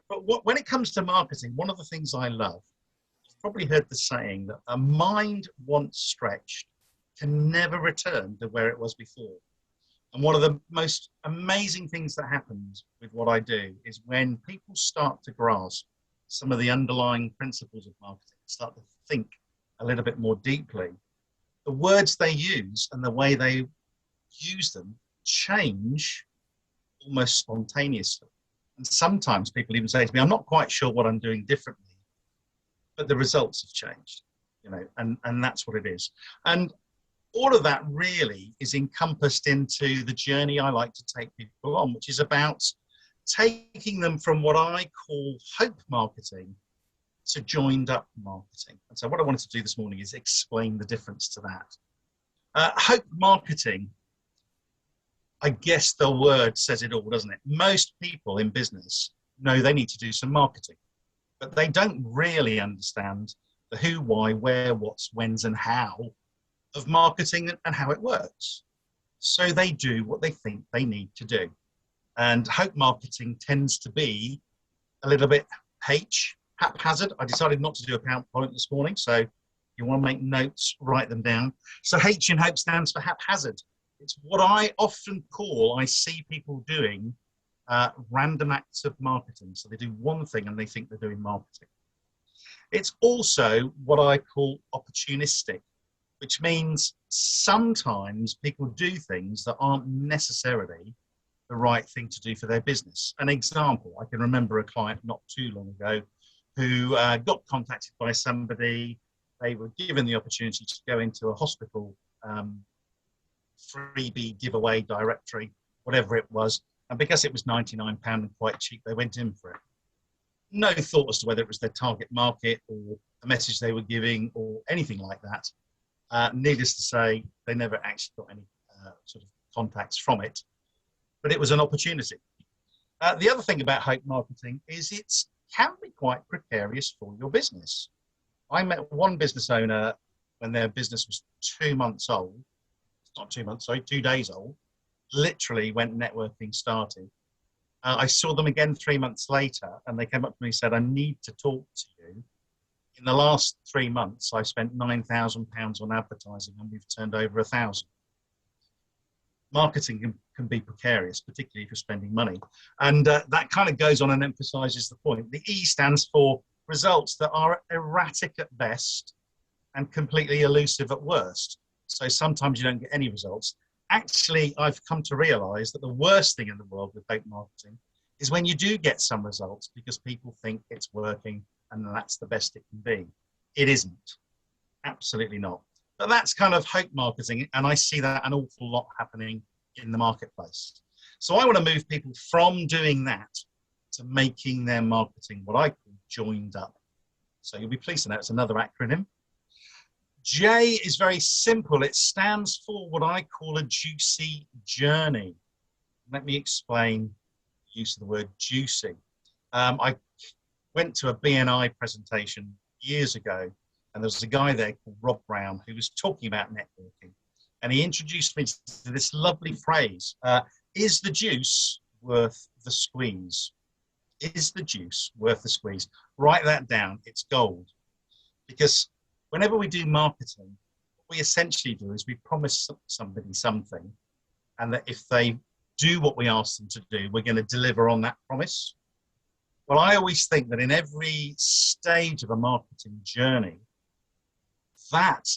But when it comes to marketing, one of the things I love, you've probably heard the saying that a mind once stretched can never return to where it was before. And one of the most amazing things that happens with what I do is when people start to grasp some of the underlying principles of marketing, start to think a little bit more deeply, the words they use and the way they use them change almost spontaneously. And sometimes people even say to me, I'm not quite sure what I'm doing differently, but the results have changed, and that's what it is. And all of that really is encompassed into the journey I like to take people on, which is about taking them from what I call hope marketing to joined up marketing. And so what I wanted to do this morning is explain the difference to that. Hope marketing, I guess the word says it all, doesn't it? Most people in business know they need to do some marketing, but they don't really understand the who, why, where, what's, whens, and how of marketing and how it works. So they do what they think they need to do. And hope marketing tends to be a little bit haphazard. I decided not to do a PowerPoint this morning, so if you want to make notes, write them down. So H in hope stands for haphazard. It's what I often call, I see people doing random acts of marketing. So they do one thing and they think they're doing marketing. It's also what I call opportunistic, which means sometimes people do things that aren't necessarily the right thing to do for their business. An example, I can remember a client not too long ago who got contacted by somebody. They were given the opportunity to go into a hospital freebie giveaway directory, whatever it was. And because it was £99 and quite cheap, they went in for it. No thought as to whether it was their target market or the message they were giving or anything like that. Needless to say, they never actually got any sort of contacts from it, but it was an opportunity. The other thing about hope marketing is it can be quite precarious for your business. I met one business owner when their business was 2 months old, not 2 months, sorry, 2 days old, literally when networking started. I saw them again 3 months later and they came up to me and said, I need to talk to you. In the last 3 months, I've spent £9,000 on advertising and we've turned over 1,000. Marketing can be precarious, particularly if you're spending money. And that kind of goes on and emphasizes the point. The E stands for results that are erratic at best and completely elusive at worst. So sometimes you don't get any results. Actually, I've come to realize that the worst thing in the world with hope marketing is when you do get some results because people think it's working and that's the best it can be. It isn't. Absolutely not. But that's kind of hope marketing, and I see that an awful lot happening in the marketplace. So I want to move people from doing that to making their marketing what I call joined up. So you'll be pleased to know it's another acronym. J is very simple. It stands for what I call a juicy journey. Let me explain the use of the word juicy. I went to a BNI presentation years ago, and there was a guy there called Rob Brown who was talking about networking. And he introduced me to this lovely phrase, is the juice worth the squeeze? Is the juice worth the squeeze? Write that down, it's gold. Because whenever we do marketing, what we essentially do is we promise somebody something, and that if they do what we ask them to do, we're going to deliver on that promise. Well, I always think that in every stage of a marketing journey, that,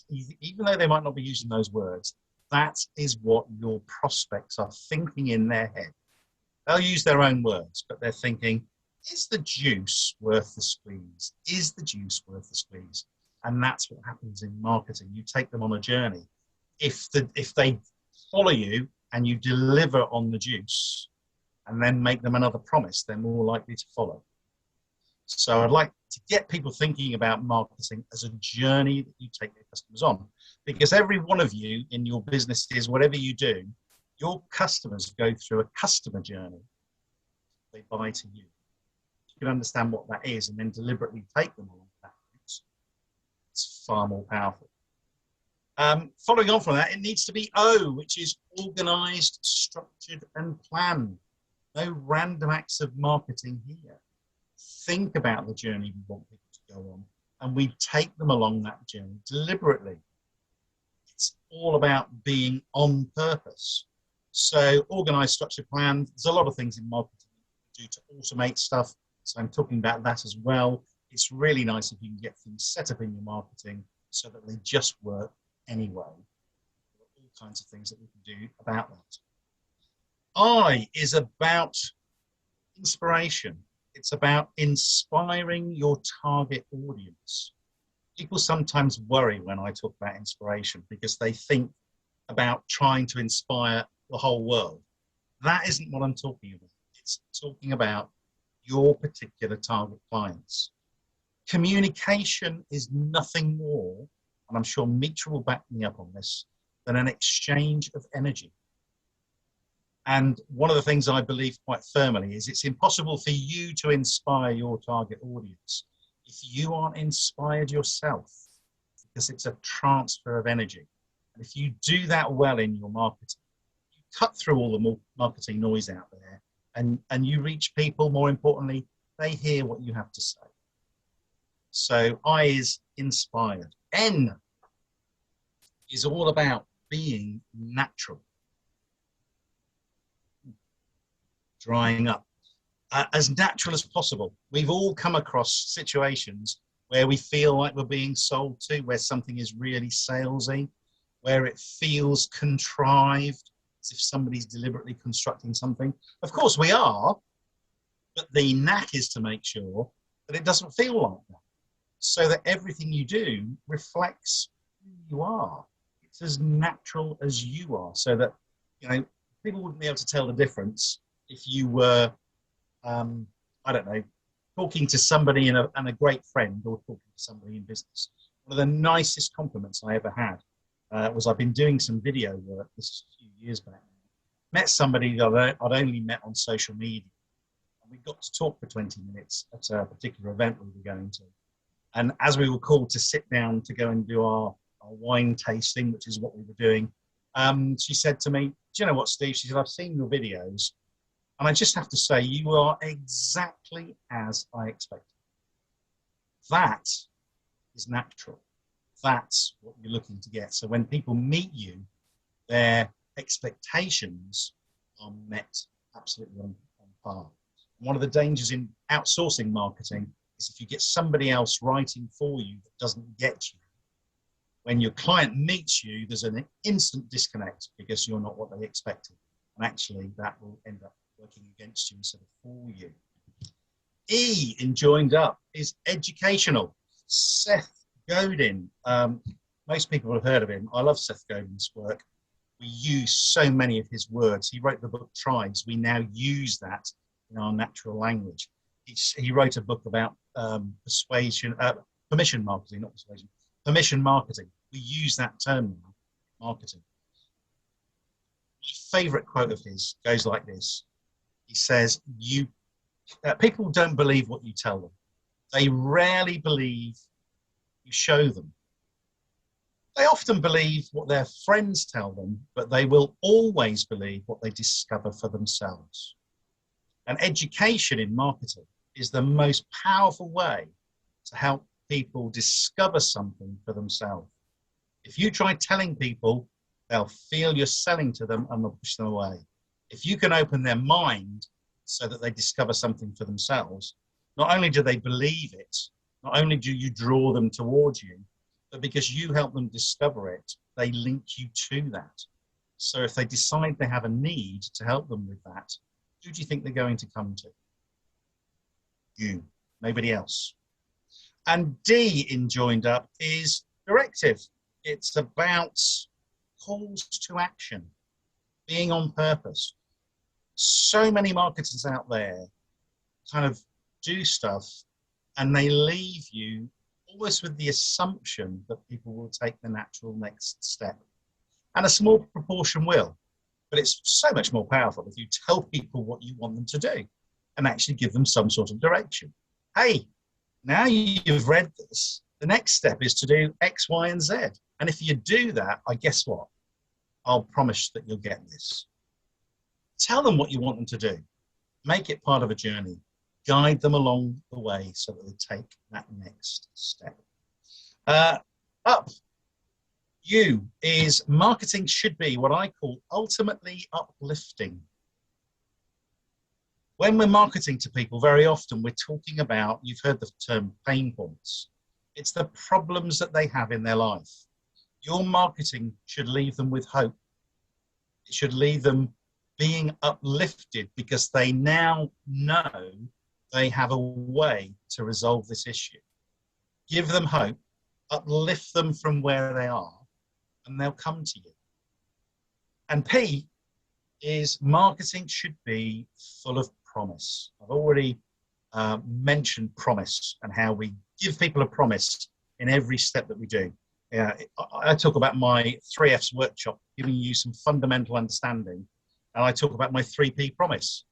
even though they might not be using those words, that is what your prospects are thinking in their head. They'll use their own words, but they're thinking, is the juice worth the squeeze? Is the juice worth the squeeze? And that's what happens in marketing. You take them on a journey. If they follow you and you deliver on the juice and then make them another promise, they're more likely to follow. So I'd like to get people thinking about marketing as a journey that you take your customers on. Because every one of you in your businesses, whatever you do, your customers go through a customer journey. They buy to you. You can understand what that is and then deliberately take them along that route. It's far more powerful. Following on from that, it needs to be O, which is organized, structured, and planned. No random acts of marketing here. think about the journey we want people to go on, and we take them along that journey deliberately. It's all about being on purpose. So organized, structured plan, there's a lot of things in marketing you can do to automate stuff. So I'm talking about that as well. It's really nice if you can get things set up in your marketing so that they just work anyway. There are all kinds of things that we can do about that. I is about inspiration. It's about inspiring your target audience. People sometimes worry when I talk about inspiration because they think about trying to inspire the whole world. That isn't what I'm talking about. It's talking about your particular target clients. Communication is nothing more, and I'm sure Mitra will back me up on this, than an exchange of energy. And one of the things I believe quite firmly is it's impossible for you to inspire your target audience if you aren't inspired yourself, because it's a transfer of energy. And if you do that well in your marketing, you cut through all the marketing noise out there, and you reach people. More importantly, they hear what you have to say. So I is inspired. N is all about being natural. Drying up. As natural as possible. We've all come across situations where we feel like we're being sold to, where something is really salesy, where it feels contrived, as if somebody's deliberately constructing something. Of course we are, but the knack is to make sure that it doesn't feel like that, so that everything you do reflects who you are. It's as natural as you are, so that, you know, people wouldn't be able to tell the difference if you were, I don't know, talking to somebody and a great friend, or talking to somebody in business. One of the nicest compliments I ever had was I've been doing some video work, this is a few years back. Met somebody that I'd only met on social media. And we got to talk for 20 minutes at a particular event we were going to. And as we were called to sit down to go and do our wine tasting, which is what we were doing, she said to me, "Do you know what, Steve?" She said, "I've seen your videos, and I just have to say, you are exactly as I expected." That is natural. That's what you're looking to get. So when people meet you, their expectations are met absolutely on par. And one of the dangers in outsourcing marketing is if you get somebody else writing for you that doesn't get you, when your client meets you, there's an instant disconnect because you're not what they expected. And actually that will end up working against you instead of for you. E in joined up is educational. Seth Godin. Most people have heard of him. I love Seth Godin's work. We use so many of his words. He wrote the book Tribes. We now use that in our natural language. He wrote a book about permission marketing, not persuasion, permission marketing. We use that term now, marketing. My favorite quote of his goes like this. He says, people don't believe what you tell them. They rarely believe you show them. They often believe what their friends tell them, but they will always believe what they discover for themselves. And education in marketing is the most powerful way to help people discover something for themselves. If you try telling people, they'll feel you're selling to them and they'll push them away. If you can open their mind so that they discover something for themselves, not only do they believe it, not only do you draw them towards you, but because you help them discover it, they link you to that. So if they decide they have a need to help them with that, who do you think they're going to come to? You, nobody else. And D in joined up is directive. It's about calls to action, being on purpose. So many marketers out there kind of do stuff and they leave you always with the assumption that people will take the natural next step. And a small proportion will, but it's so much more powerful if you tell people what you want them to do and actually give them some sort of direction. Hey, now you've read this, the next step is to do X, Y, and Z. And if you do that, I guess what? I'll promise that you'll get this. Tell them what you want them to do. Make it part of a journey. guide them along the way so that they take that next step. Up you is marketing should be what I call ultimately uplifting. When we're marketing to people, very often we're talking about, you've heard the term pain points. It's the problems that they have in their life. Your marketing should leave them with hope. It should leave them being uplifted because they now know they have a way to resolve this issue. Give them hope, uplift them from where they are, and they'll come to you. And P is marketing should be full of promise. I've already mentioned promise and how we give people a promise in every step that we do. I talk about my 3Fs workshop, giving you some fundamental understanding, and I talk about my 3P promise.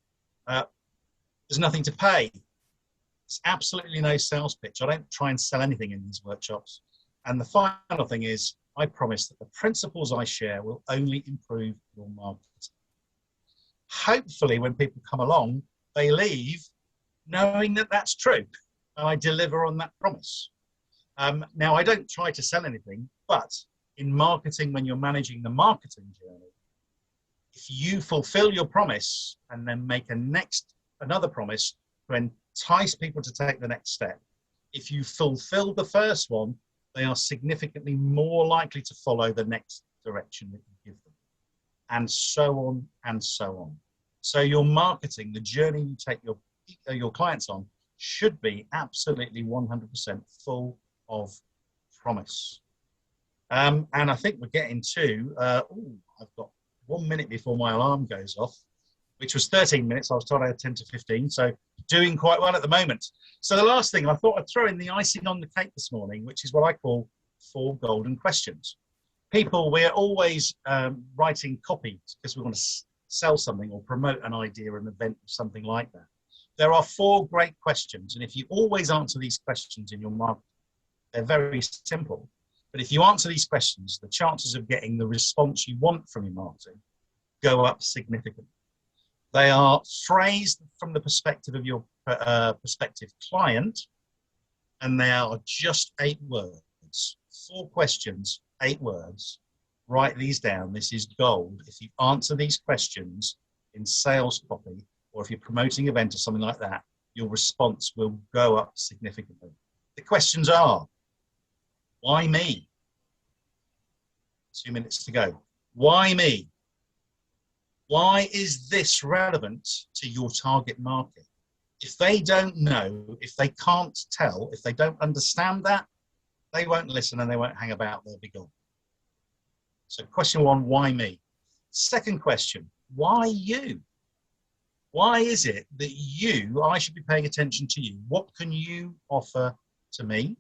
There's nothing to pay. There's absolutely no sales pitch. I don't try and sell anything in these workshops. And the final thing is, I promise that the principles I share will only improve your marketing. Hopefully, when people come along, they leave knowing that that's true, and I deliver on that promise. Now, I don't try to sell anything, but in marketing, when you're managing the marketing journey, if you fulfill your promise and then make another promise to entice people to take the next step, if you fulfill the first one, they are significantly more likely to follow the next direction that you give them, and so on and so on. So your marketing, the journey you take your clients on, should be absolutely 100% full of promise. And I think we're getting to, I've got 1 minute before my alarm goes off, which was 13 minutes. I was told I had 10 to 15, so doing quite well at the moment. So the last thing, I thought I'd throw in the icing on the cake this morning, which is what I call 4 golden questions. People, we're always writing copy because we want to sell something or promote an idea, an event, or something like that. There are 4 great questions, and if you always answer these questions in your marketing, they're very simple. But if you answer these questions, the chances of getting the response you want from your marketing go up significantly. They are phrased from the perspective of your prospective client, and they are just 8 words. 4 questions, 8 words. Write these down. This is gold. If you answer these questions in sales copy, or if you're promoting an event or something like that, your response will go up significantly. The questions are, why me? 2 minutes to go. Why me? Why is this relevant to your target market? If they don't know, if they can't tell, if they don't understand that, they won't listen and they won't hang about, they'll be gone. So question 1, why me? Second question, why you? Why is it that I should be paying attention to you? What can you offer to me?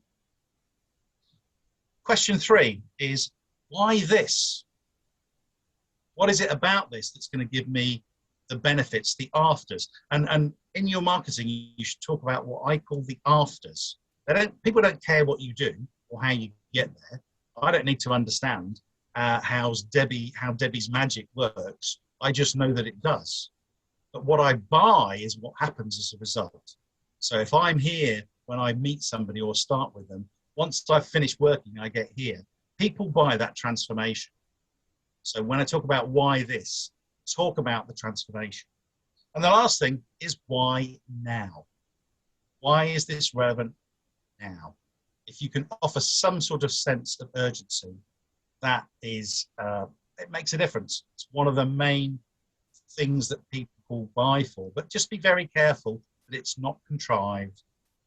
Question 3 is, why this? What is it about this that's going to give me the benefits, the afters? And in your marketing, you should talk about what I call the afters. People don't care what you do or how you get there. I don't need to understand how Debbie's magic works. I just know that it does. But what I buy is what happens as a result. So if I'm here when I meet somebody or start with them, once I've finished working, I get here. People buy that transformation. So when I talk about why this, talk about the transformation. And the last thing is why now? Why is this relevant now? If you can offer some sort of sense of urgency, that is, it makes a difference. It's one of the main things that people buy for, but just be very careful that it's not contrived,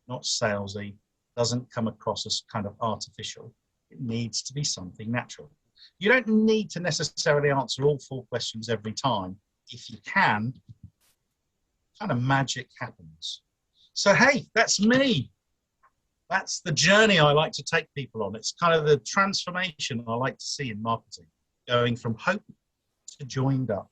not salesy, doesn't come across as kind of artificial. It needs to be something natural. You don't need to necessarily answer all 4 questions every time. If you can, kind of magic happens. So, hey, that's me. That's the journey I like to take people on. It's kind of the transformation I like to see in marketing, going from hope to joined up.